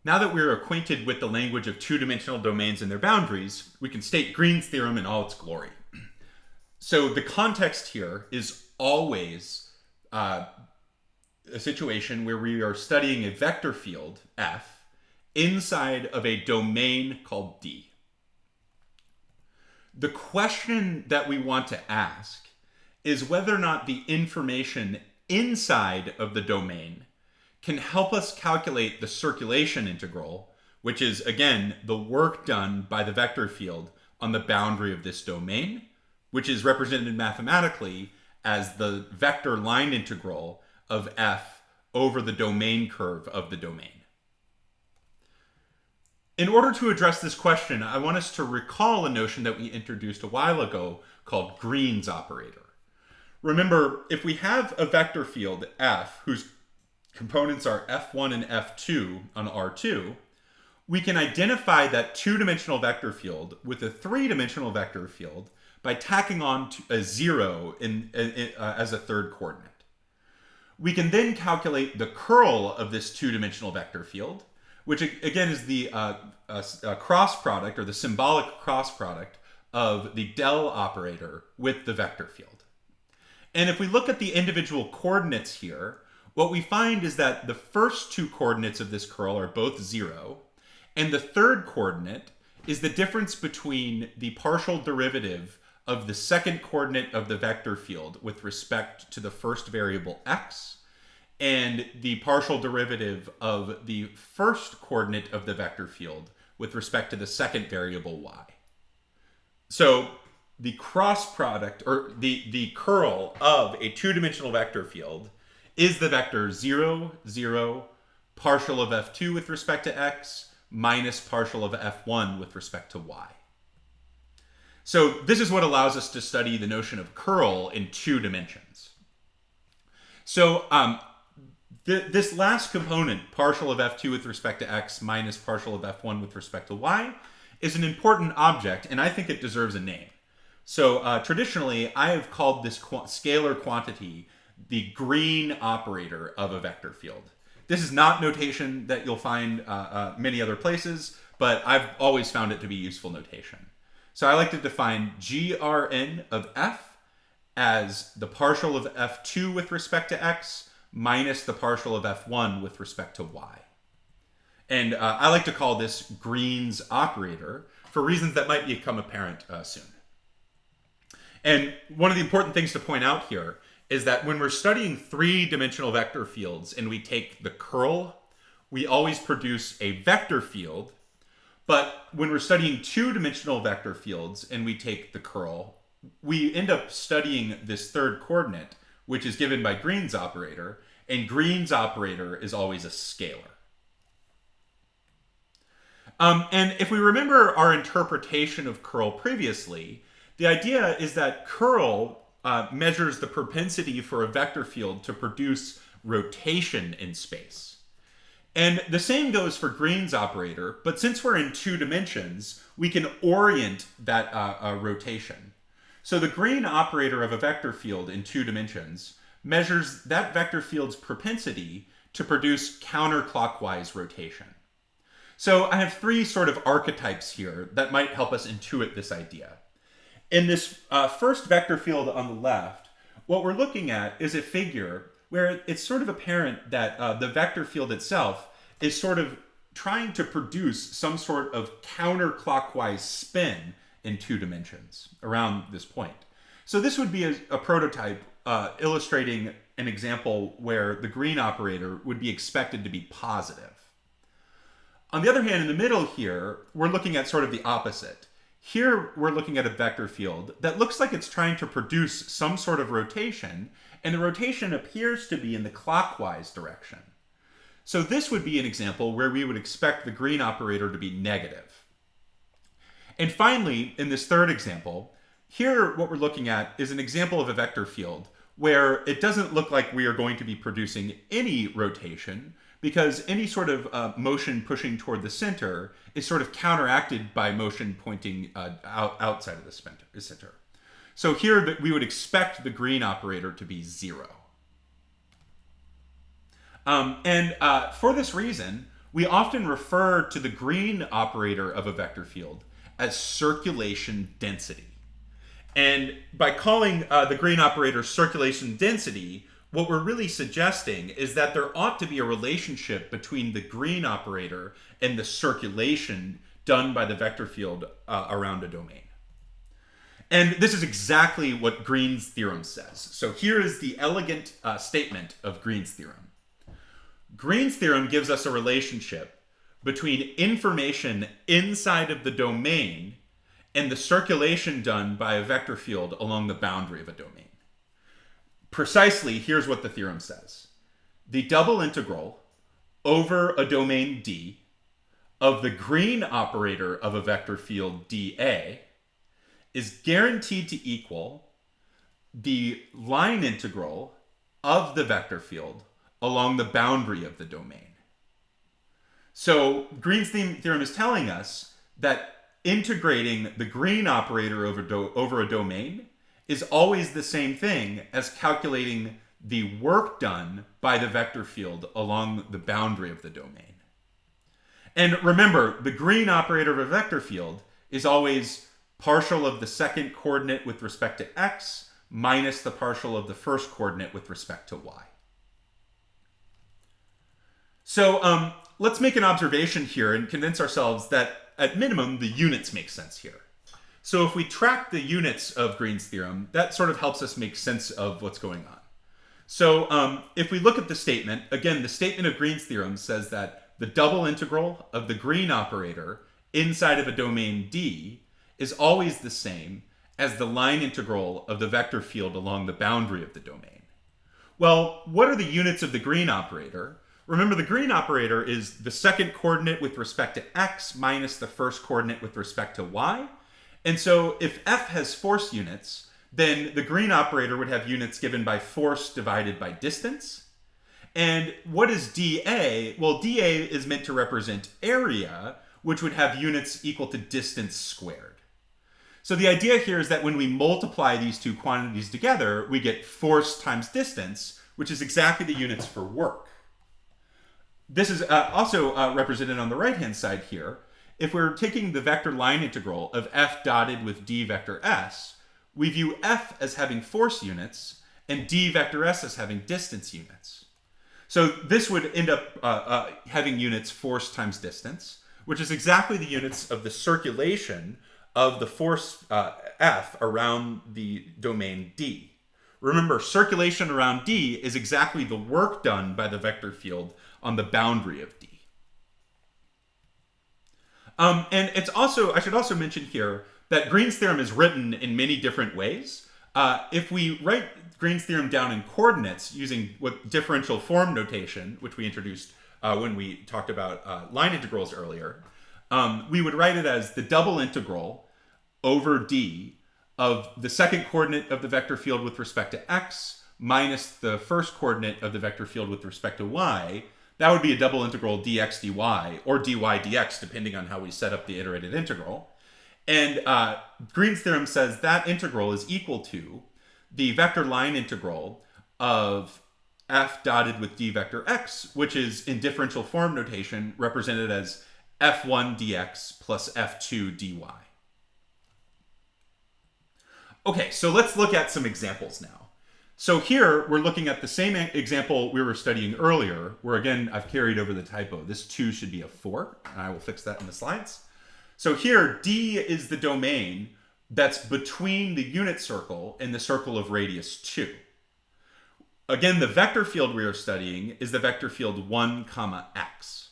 now that we're acquainted with the language of two-dimensional domains and their boundaries, we can state Green's theorem in all its glory. So the context here is always a situation where we are studying a vector field, F, inside of a domain called D. The question that we want to ask is whether or not the information inside of the domain can help us calculate the circulation integral, which is, again, the work done by the vector field on the boundary of this domain, which is represented mathematically as the vector line integral of F over the domain curve of the domain. In order to address this question, I want us to recall a notion that we introduced a while ago called Green's operator. Remember, if we have a vector field F whose components are F1 and F2 on R2, we can identify that two-dimensional vector field with a three-dimensional vector field by tacking on to a 0 as a third coordinate. We can then calculate the curl of this two-dimensional vector field, which again is the cross product, or the symbolic cross product of the del operator with the vector field. And if we look at the individual coordinates here, what we find is that the first two coordinates of this curl are both 0, and the third coordinate is the difference between the partial derivative of the second coordinate of the vector field with respect to the first variable x, and the partial derivative of the first coordinate of the vector field with respect to the second variable y. So the cross product, or the curl of a two-dimensional vector field is the vector 0, 0, partial of f2 with respect to x, minus partial of f1 with respect to y. So this is what allows us to study the notion of curl in two dimensions. So this last component, partial of f2 with respect to x minus partial of f1 with respect to y, is an important object, and I think it deserves a name. So traditionally, I have called this scalar quantity the Green operator of a vector field. This is not notation that you'll find many other places, but I've always found it to be useful notation. So I like to define GRN of f as the partial of f2 with respect to x minus the partial of f1 with respect to y. And I like to call this Green's operator for reasons that might become apparent soon. And one of the important things to point out here is that when we're studying three-dimensional vector fields and we take the curl, we always produce a vector field. But when we're studying two-dimensional vector fields and we take the curl, we end up studying this third coordinate, which is given by Green's operator, and Green's operator is always a scalar. And if we remember our interpretation of curl previously, the idea is that curl measures the propensity for a vector field to produce rotation in space. And the same goes for Green's operator, but since we're in two dimensions, we can orient that rotation. So the Green operator of a vector field in two dimensions measures that vector field's propensity to produce counterclockwise rotation. So I have three sort of archetypes here that might help us intuit this idea. In this first vector field on the left, what we're looking at is a figure where it's sort of apparent that the vector field itself is sort of trying to produce some sort of counterclockwise spin in two dimensions around this point. So this would be a prototype illustrating an example where the Green operator would be expected to be positive. On the other hand, in the middle here, we're looking at sort of the opposite. Here, we're looking at a vector field that looks like it's trying to produce some sort of rotation, and the rotation appears to be in the clockwise direction. So this would be an example where we would expect the Green operator to be negative. And finally, in this third example, here what we're looking at is an example of a vector field where it doesn't look like we are going to be producing any rotation, because any sort of motion pushing toward the center is sort of counteracted by motion pointing outside of the center. So here we would expect the Green operator to be 0. For this reason, we often refer to the green operator of a vector field as circulation density. And by calling the green operator circulation density, what we're really suggesting is that there ought to be a relationship between the green operator and the circulation done by the vector field around a domain. And this is exactly what Green's theorem says. So here is the elegant statement of Green's theorem. Green's theorem gives us a relationship between information inside of the domain and the circulation done by a vector field along the boundary of a domain. Precisely, here's what the theorem says. The double integral over a domain D of the green operator of a vector field dA is guaranteed to equal the line integral of the vector field along the boundary of the domain. So Green's theorem is telling us that integrating the green operator over a domain is always the same thing as calculating the work done by the vector field along the boundary of the domain. And remember, the green operator of a vector field is always partial of the second coordinate with respect to x minus the partial of the first coordinate with respect to y. So let's make an observation here and convince ourselves that at minimum the units make sense here. So if we track the units of Green's theorem, that sort of helps us make sense of what's going on. So if we look at the statement, again, the statement of Green's theorem says that the double integral of the green operator inside of a domain D is always the same as the line integral of the vector field along the boundary of the domain. Well, what are the units of the green operator? Remember, the green operator is the second coordinate with respect to x minus the first coordinate with respect to y. And so if f has force units, then the green operator would have units given by force divided by distance. And what is dA? Well, dA is meant to represent area, which would have units equal to distance squared. So the idea here is that when we multiply these two quantities together, we get force times distance, which is exactly the units for work. This is also represented on the right-hand side here. If we're taking the vector line integral of f dotted with d vector s, we view f as having force units and d vector s as having distance units. So this would end up having units force times distance, which is exactly the units of the circulation of the force f around the domain D. Remember, circulation around D is exactly the work done by the vector field on the boundary of D. And it's also, I should also mention here that Green's theorem is written in many different ways. If we write Green's theorem down in coordinates using what differential form notation, which we introduced when we talked about line integrals earlier, we would write it as the double integral over D of the second coordinate of the vector field with respect to x minus the first coordinate of the vector field with respect to y. That would be a double integral dx dy, or dy dx, depending on how we set up the iterated integral. And Green's theorem says that integral is equal to the vector line integral of f dotted with d vector x, which is in differential form notation represented as f1 dx plus f2 dy. Okay, so let's look at some examples now. So here we're looking at the same example we were studying earlier, where again I've carried over the typo. This 2 should be a 4, and I will fix that in the slides. So here D is the domain that's between the unit circle and the circle of radius 2. Again, the vector field we are studying is the vector field 1, x.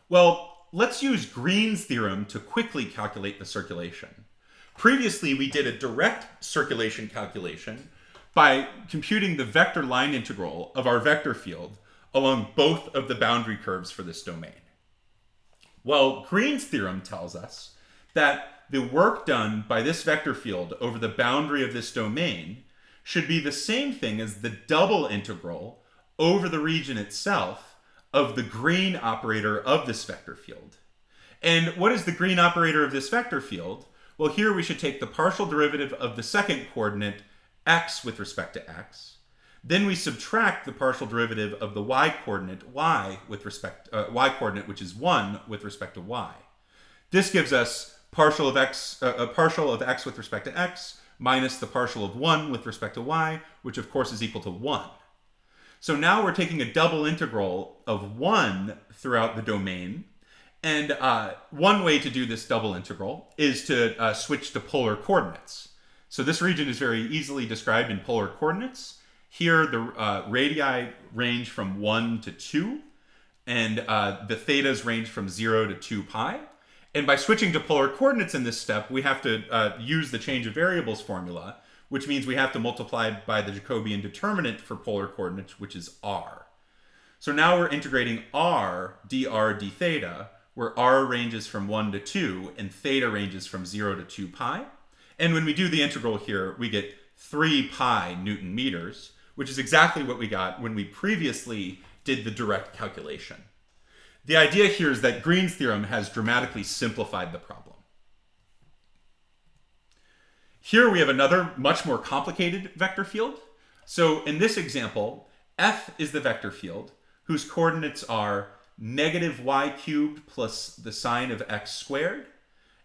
Well, let's use Green's theorem to quickly calculate the circulation. Previously, we did a direct circulation calculation by computing the vector line integral of our vector field along both of the boundary curves for this domain. Well, Green's theorem tells us that the work done by this vector field over the boundary of this domain should be the same thing as the double integral over the region itself of the green operator of this vector field. And what is the green operator of this vector field? Well, here we should take the partial derivative of the second coordinate x with respect to x, Then we subtract the partial derivative of the y-coordinate y-coordinate, which is 1 with respect to y. This gives us partial of x with respect to x minus the partial of 1 with respect to y, which of course is equal to 1. So now we're taking a double integral of 1 throughout the domain. And one way to do this double integral is to switch to polar coordinates. So this region is very easily described in polar coordinates. Here, the radii range from 1 to 2, and the thetas range from 0 to 2 pi. And by switching to polar coordinates in this step, we have to use the change of variables formula, which means we have to multiply by the Jacobian determinant for polar coordinates, which is r. So now we're integrating r dr d theta, where r ranges from 1 to 2, and theta ranges from 0 to 2 pi. And when we do the integral here, we get 3 pi Newton meters, which is exactly what we got when we previously did the direct calculation. The idea here is that Green's theorem has dramatically simplified the problem. Here we have another much more complicated vector field. So in this example, F is the vector field whose coordinates are negative y cubed plus the sine of x squared.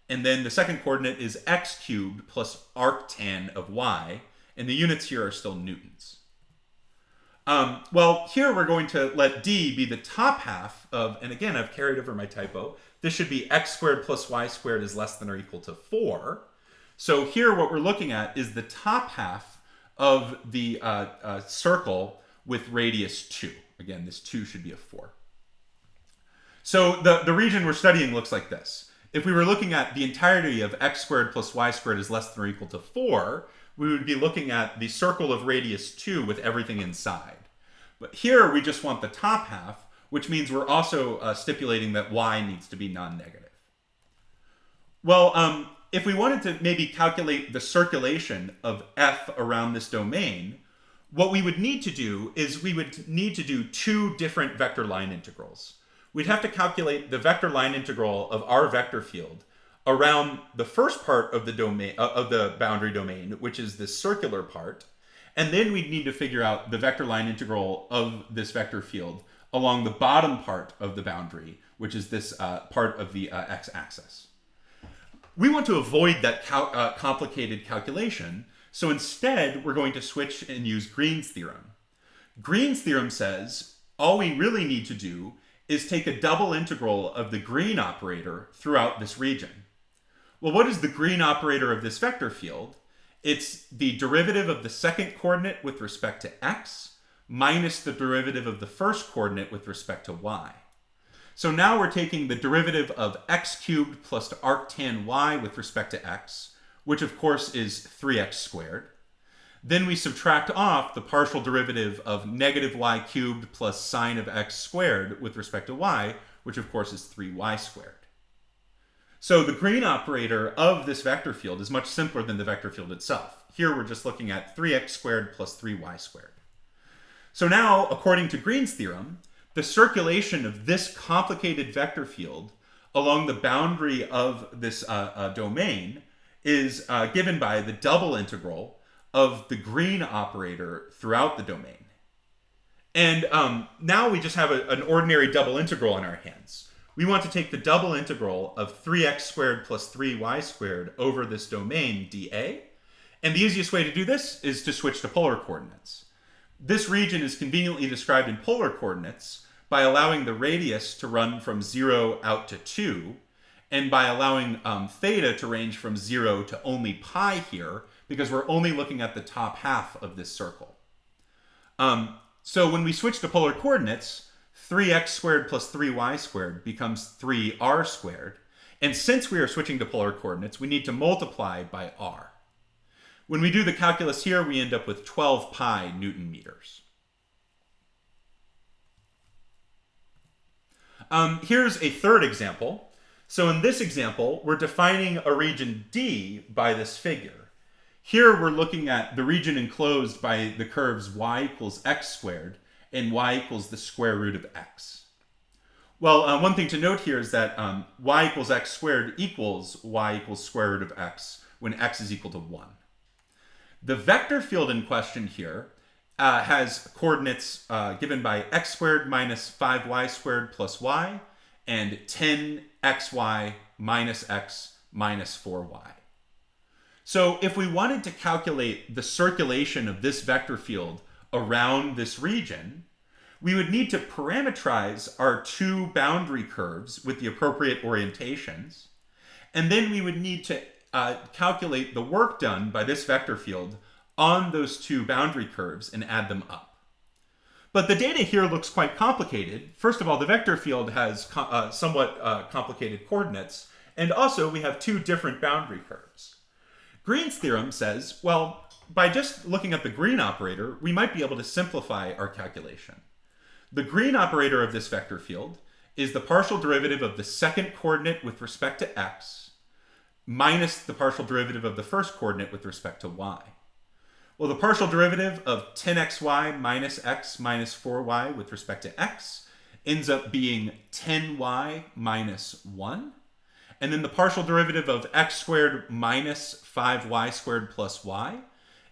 And then the second coordinate is x cubed plus arctan of y. And the units here are still newtons. Well, here we're going to let d be the top half of, and again, I've carried over my typo. This should be x squared plus y squared is less than or equal to 4. So here what we're looking at is the top half of the circle with radius 2. Again, this 2 should be a 4. So the region we're studying looks like this. If we were looking at the entirety of x squared plus y squared is less than or equal to 4, we would be looking at the circle of radius 2 with everything inside. But here we just want the top half, which means we're also stipulating that y needs to be non-negative. Well, if we wanted to maybe calculate the circulation of F around this domain, what we would need to do is we would need to do 2 different vector line integrals. We'd have to calculate the vector line integral of our vector field around the first part of the domain of the boundary domain, which is this circular part, and then we'd need to figure out the vector line integral of this vector field along the bottom part of the boundary, which is this part of the x-axis. We want to avoid that complicated calculation, so instead we're going to switch and use Green's theorem. Green's theorem says all we really need to do is take a double integral of the Green operator throughout this region. Well, what is the Green operator of this vector field? It's the derivative of the second coordinate with respect to x minus the derivative of the first coordinate with respect to y. So now we're taking the derivative of x cubed plus arctan y with respect to x, which of course is 3x squared. Then we subtract off the partial derivative of negative y cubed plus sine of x squared with respect to y, which of course is 3y squared. So the Green operator of this vector field is much simpler than the vector field itself. Here we're just looking at 3x squared plus 3y squared. So now, according to Green's theorem, the circulation of this complicated vector field along the boundary of this domain is given by the double integral of the Green operator throughout the domain. And now we just have an ordinary double integral on our hands. We want to take the double integral of 3x squared plus 3y squared over this domain dA. And the easiest way to do this is to switch to polar coordinates. This region is conveniently described in polar coordinates by allowing the radius to run from 0 out to 2, and by allowing theta to range from 0 to only pi here, because we're only looking at the top half of this circle. So when we switch to polar coordinates, 3x squared plus 3y squared becomes 3r squared. And since we are switching to polar coordinates, we need to multiply by r. When we do the calculus here, we end up with 12 pi Newton meters. Here's a third example. So in this example, we're defining a region D by this figure. Here we're looking at the region enclosed by the curves y equals x squared and y equals the square root of x. Well, one thing to note here is that y equals x squared equals y equals square root of x when x is equal to 1. The vector field in question here has coordinates given by x squared minus 5y squared plus y and 10xy minus x minus 4y. So if we wanted to calculate the circulation of this vector field around this region, we would need to parameterize our two boundary curves with the appropriate orientations, and then we would need to calculate the work done by this vector field on those two boundary curves and add them up. But the data here looks quite complicated. First of all, the vector field has somewhat complicated coordinates, and also we have two different boundary curves. Green's theorem says, well, by just looking at the green operator, we might be able to simplify our calculation. The green operator of this vector field is the partial derivative of the second coordinate with respect to x minus the partial derivative of the first coordinate with respect to y. Well, the partial derivative of 10xy minus x minus 4y with respect to x ends up being 10y minus 1. And then the partial derivative of x squared minus 5y squared plus y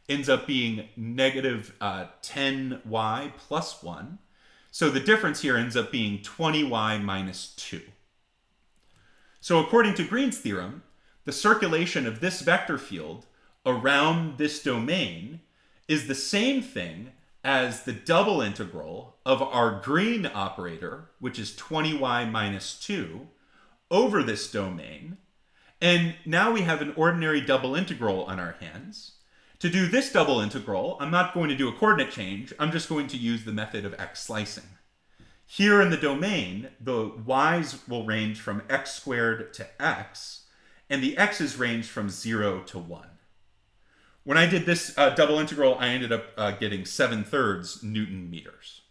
ends up being negative 10y plus 1. So the difference here ends up being 20y minus 2. So according to Green's theorem, the circulation of this vector field around this domain is the same thing as the double integral of our green operator, which is 20y minus 2, over this domain. And now we have an ordinary double integral on our hands. To do this double integral, I'm not going to do a coordinate change. I'm just going to use the method of x slicing. Here in the domain, the y's will range from x squared to x, and the x's range from 0 to 1. When I did this double integral, I ended up getting 7/3 Newton meters.